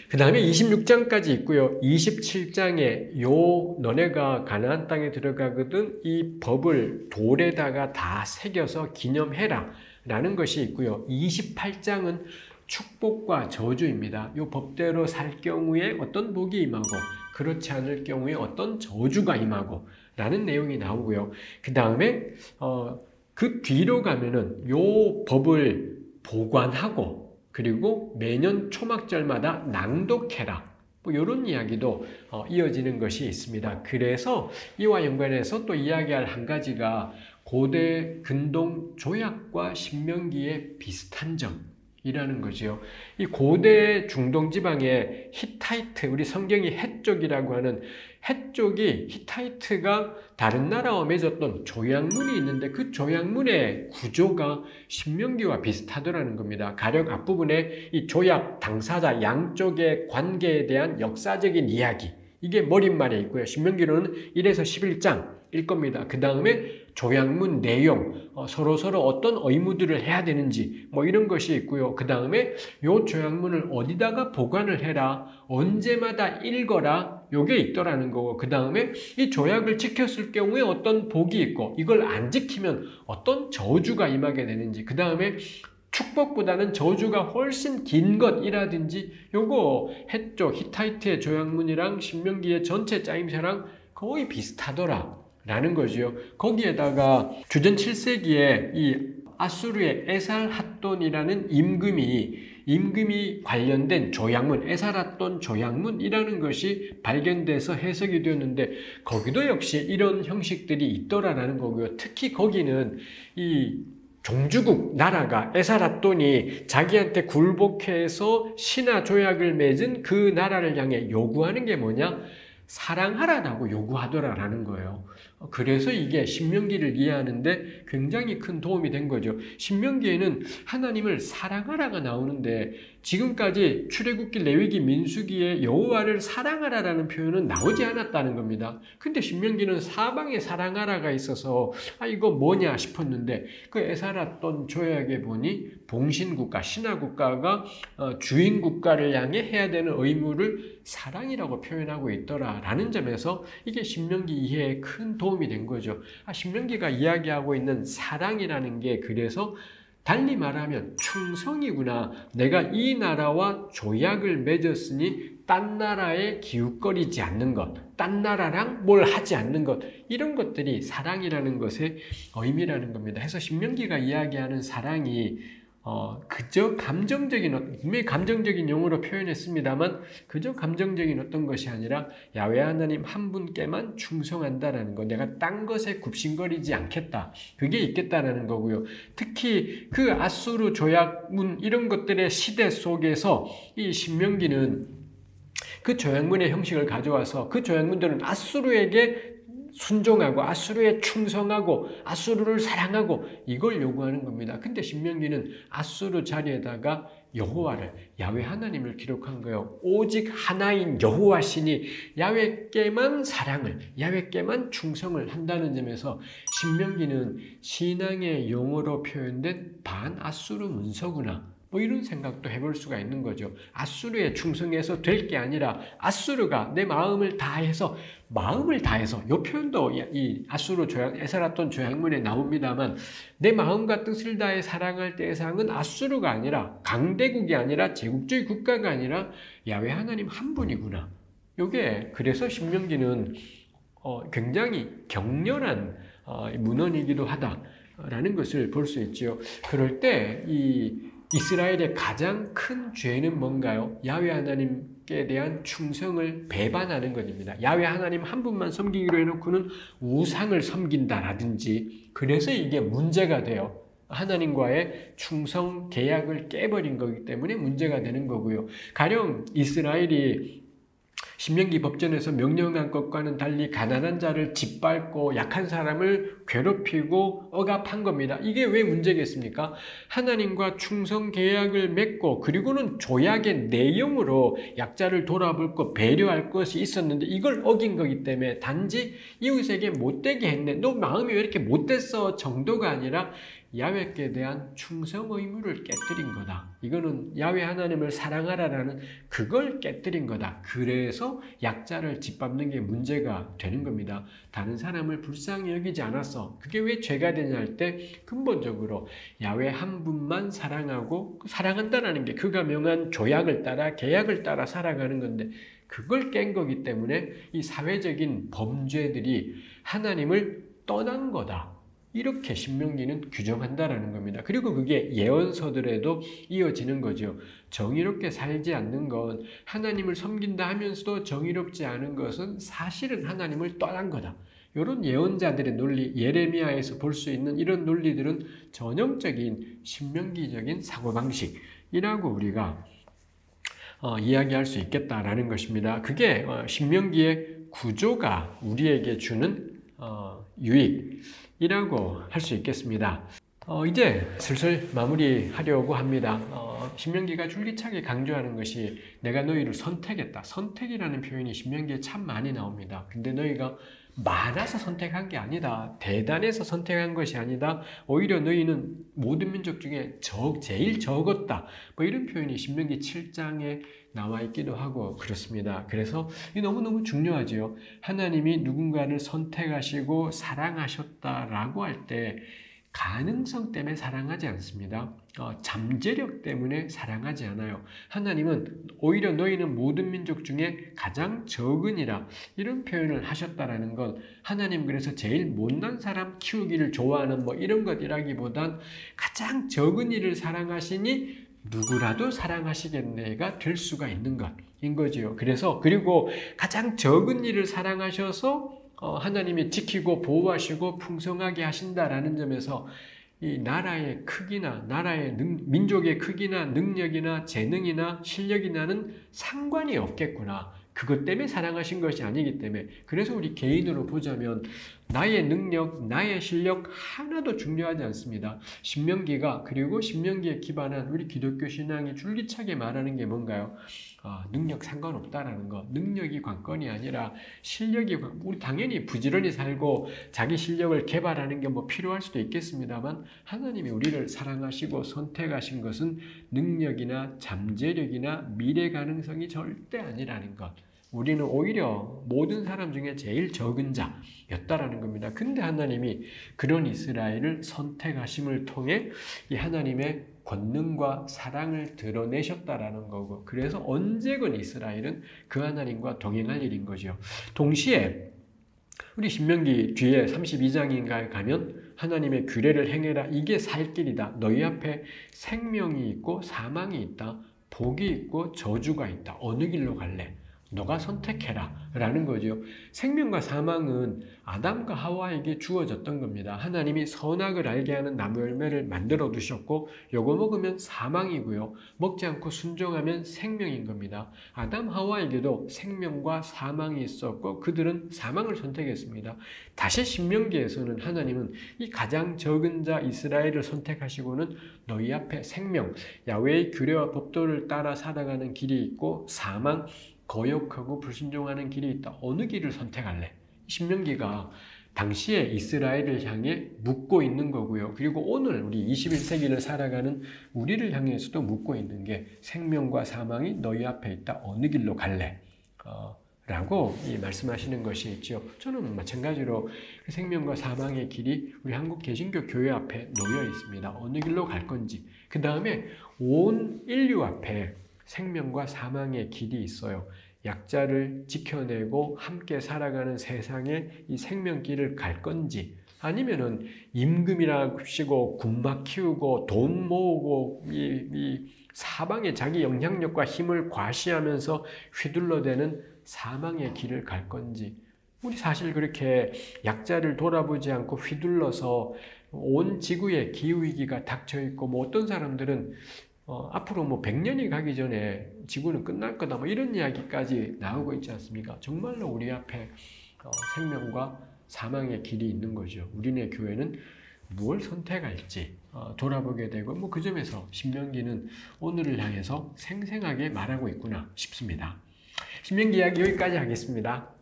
그 다음에 26장까지 있고요. 27장에 너네가 가나안 땅에 들어가거든 이 법을 돌에다가 다 새겨서 기념해라 라는 것이 있고요. 28장은 축복과 저주입니다. 이 법대로 살 경우에 어떤 복이 임하고 그렇지 않을 경우에 어떤 저주가 임하고 라는 내용이 나오고요. 그 다음에 그 뒤로 가면은 이 법을 보관하고 그리고 매년 초막절마다 낭독해라. 뭐 이런 이야기도 이어지는 것이 있습니다. 그래서 이와 연관해서 또 이야기할 한 가지가 고대 근동 조약과 신명기의 비슷한 점이라는 거죠. 이 고대 중동 지방의 히타이트, 우리 성경이 헷족이라고 하는 헷족이 히타이트가 다른 나라와 맺었던 조약문이 있는데 그 조약문의 구조가 신명기와 비슷하더라는 겁니다. 가령 앞부분에 이 조약 당사자 양쪽의 관계에 대한 역사적인 이야기, 이게 머릿말에 있고요. 신명기로는 1에서 11장일 겁니다. 그 다음에 조약문 내용, 서로 어떤 의무들을 해야 되는지 뭐 이런 것이 있고요. 그 다음에 요 조약문을 어디다가 보관을 해라, 언제마다 읽어라, 요게 있더라는 거고, 그 다음에 이 조약을 지켰을 경우에 어떤 복이 있고 이걸 안 지키면 어떤 저주가 임하게 되는지, 그 다음에 축복보다는 저주가 훨씬 긴 것이라든지 요거 헷족 히타이트의 조약문이랑 신명기의 전체 짜임새랑 거의 비슷하더라 라는 거지요. 거기에다가 주전 7세기에 이 아수르의 에살핫돈이라는 임금이 관련된 조약문, 에살핫돈 조약문이라는 것이 발견돼서 해석이 되었는데 거기도 역시 이런 형식들이 있더라라는 거고요. 특히 거기는 이 종주국 나라가 에살핫돈이 자기한테 굴복해서 신하 조약을 맺은 그 나라를 향해 요구하는 게 뭐냐? 사랑하라고 요구하더라라는 거예요. 그래서 이게 신명기를 이해하는데 굉장히 큰 도움이 된 거죠. 신명기에는 하나님을 사랑하라가 나오는데 지금까지 출애굽기, 레위기, 민수기에 여호와를 사랑하라라는 표현은 나오지 않았다는 겁니다. 근데 신명기는 사방에 사랑하라가 있어서 이거 뭐냐 싶었는데 그 에살핫돈 조약에 보니 봉신국가, 신하국가가 주인국가를 향해 해야 되는 의무를 사랑이라고 표현하고 있더라라는 점에서 이게 신명기 이해에 큰 도움이 된 거죠. 신명기가 이야기하고 있는 사랑이라는 게 그래서 달리 말하면 충성이구나. 내가 이 나라와 조약을 맺었으니 딴 나라에 기웃거리지 않는 것, 딴 나라랑 뭘 하지 않는 것, 이런 것들이 사랑이라는 것의 의미라는 겁니다. 해서 신명기가 이야기하는 사랑이 그저 분명히 감정적인 용어로 표현했습니다만 그저 감정적인 어떤 것이 아니라 야훼 하나님 한 분께만 충성한다라는 거, 내가 딴 것에 굽신거리지 않겠다, 그게 있겠다라는 거고요. 특히 그 아수르 조약문 이런 것들의 시대 속에서 이 신명기는 그 조약문의 형식을 가져와서 그 조약문들은 아수르에게 순종하고 아수르에 충성하고 아수르를 사랑하고 이걸 요구하는 겁니다. 근데 신명기는 아수르 자리에다가 여호와를, 야훼 하나님을 기록한 거예요. 오직 하나인 여호와 신이 야훼께만 사랑을, 야훼께만 충성을 한다는 점에서 신명기는 신앙의 용어로 표현된 반아수르 문서구나, 뭐 이런 생각도 해볼 수가 있는 거죠. 아수르에 충성해서 될 게 아니라 아수르가 내 마음을 다해서 이 표현도 이 아수르 조약, 에살핫돈 조약문에 나옵니다만 내 마음과 뜻을 다해 사랑할 대상은 아수르가 아니라, 강대국이 아니라, 제국주의 국가가 아니라 야훼 하나님 한 분이구나. 요게 그래서 신명기는 굉장히 격렬한 문헌이기도 하다라는 것을 볼 수 있죠. 그럴 때 이 이스라엘의 가장 큰 죄는 뭔가요? 야훼 하나님께 대한 충성을 배반하는 것입니다. 야훼 하나님 한 분만 섬기기로 해놓고는 우상을 섬긴다라든지, 그래서 이게 문제가 돼요. 하나님과의 충성 계약을 깨버린 거기 때문에 문제가 되는 거고요. 가령 이스라엘이 신명기 법전에서 명령한 것과는 달리 가난한 자를 짓밟고 약한 사람을 괴롭히고 억압한 겁니다. 이게 왜 문제겠습니까? 하나님과 충성 계약을 맺고 그리고는 조약의 내용으로 약자를 돌아볼 것, 배려할 것이 있었는데 이걸 어긴 거기 때문에 단지 이웃에게 못되게 했네, 너 마음이 왜 이렇게 못됐어 정도가 아니라 야훼께 대한 충성 의무를 깨뜨린 거다. 이거는 야훼 하나님을 사랑하라라는 그걸 깨뜨린 거다. 그래서 약자를 짓밟는 게 문제가 되는 겁니다. 다른 사람을 불쌍히 여기지 않았어. 그게 왜 죄가 되냐 할 때 근본적으로 야훼 한 분만 사랑하고 사랑한다라는 게 그가 명한 조약을 따라 계약을 따라 살아가는 건데 그걸 깬 거기 때문에 이 사회적인 범죄들이 하나님을 떠난 거다. 이렇게 신명기는 규정한다라는 겁니다. 그리고 그게 예언서들에도 이어지는 거죠. 정의롭게 살지 않는 건 하나님을 섬긴다 하면서도 정의롭지 않은 것은 사실은 하나님을 떠난 거다. 이런 예언자들의 논리, 예레미야에서 볼 수 있는 이런 논리들은 전형적인 신명기적인 사고방식이라고 우리가 이야기할 수 있겠다라는 것입니다. 그게 신명기의 구조가 우리에게 주는 유익이라고 할 수 있겠습니다. 이제 슬슬 마무리하려고 합니다. 신명기가 줄기차게 강조하는 것이 내가 너희를 선택했다. 선택이라는 표현이 신명기에 참 많이 나옵니다. 근데 너희가 많아서 선택한 게 아니다. 대단해서 선택한 것이 아니다. 오히려 너희는 모든 민족 중에 제일 적었다. 뭐 이런 표현이 신명기 7장에 나와 있기도 하고 그렇습니다. 그래서 이 너무너무 중요하지요. 하나님이 누군가를 선택하시고 사랑하셨다라고 할 때 가능성 때문에 사랑하지 않습니다. 잠재력 때문에 사랑하지 않아요. 하나님은 오히려 너희는 모든 민족 중에 가장 적으니라 이런 표현을 하셨다라는 건 하나님 그래서 제일 못난 사람 키우기를 좋아하는 뭐 이런 것이라기보단 가장 적은 이를 사랑하시니 누구라도 사랑하시겠네가 될 수가 있는 것인 거지요. 그래서 그리고 가장 적은 이를 사랑하셔서 하나님이 지키고 보호하시고 풍성하게 하신다라는 점에서 이 나라의 크기나 민족의 크기나 능력이나 재능이나 실력이나는 상관이 없겠구나. 그것 때문에 사랑하신 것이 아니기 때문에 그래서 우리 개인으로 보자면 나의 능력, 나의 실력 하나도 중요하지 않습니다. 신명기가 그리고 신명기에 기반한 우리 기독교 신앙이 줄기차게 말하는 게 뭔가요? 능력 상관없다라는 거. 능력이 관건이 아니라 실력이 우리 당연히 부지런히 살고 자기 실력을 개발하는 게 뭐 필요할 수도 있겠습니다만 하나님이 우리를 사랑하시고 선택하신 것은 능력이나 잠재력이나 미래 가능성이 절대 아니라는 것. 우리는 오히려 모든 사람 중에 제일 적은 자였다라는 겁니다. 근데 하나님이 그런 이스라엘을 선택하심을 통해 이 하나님의 권능과 사랑을 드러내셨다라는 거고 그래서 언제건 이스라엘은 그 하나님과 동행할 일인 거죠. 동시에 우리 신명기 뒤에 32장인가에 가면 하나님의 규례를 행해라. 이게 살 길이다. 너희 앞에 생명이 있고 사망이 있다. 복이 있고 저주가 있다. 어느 길로 갈래? 너가 선택해라 라는 거죠. 생명과 사망은 아담과 하와에게 주어졌던 겁니다. 하나님이 선악을 알게 하는 나무 열매를 만들어 두셨고 요거 먹으면 사망이고요. 먹지 않고 순종하면 생명인 겁니다. 아담 하와에게도 생명과 사망이 있었고 그들은 사망을 선택했습니다. 다시 신명기에서는 하나님은 이 가장 적은 자 이스라엘을 선택하시고는 너희 앞에 생명, 야훼의 규례와 법도를 따라 살아가는 길이 있고 사망, 거역하고 불순종하는 길이 있다. 어느 길을 선택할래? 신명기가 당시에 이스라엘을 향해 묻고 있는 거고요. 그리고 오늘 우리 21세기를 살아가는 우리를 향해서도 묻고 있는 게 생명과 사망이 너희 앞에 있다. 어느 길로 갈래? 라고 말씀하시는 것이 있죠. 저는 마찬가지로 생명과 사망의 길이 우리 한국 개신교 교회 앞에 놓여 있습니다. 어느 길로 갈 건지. 그 다음에 온 인류 앞에 생명과 사망의 길이 있어요. 약자를 지켜내고 함께 살아가는 세상에 이 생명길을 갈 건지 아니면은 임금이라고 하시고 군막 키우고 돈 모으고 이 사방에 자기 영향력과 힘을 과시하면서 휘둘러대는 사망의 길을 갈 건지 우리 사실 그렇게 약자를 돌아보지 않고 휘둘러서 온 지구에 기후위기가 닥쳐있고 뭐 어떤 사람들은 앞으로 뭐 100년이 가기 전에 지구는 끝날 거다 뭐 이런 이야기까지 나오고 있지 않습니까? 정말로 우리 앞에 생명과 사망의 길이 있는 거죠. 우리네 교회는 무엇을 선택할지 돌아보게 되고 뭐 그 점에서 신명기는 오늘을 향해서 생생하게 말하고 있구나 싶습니다. 신명기 이야기 여기까지 하겠습니다.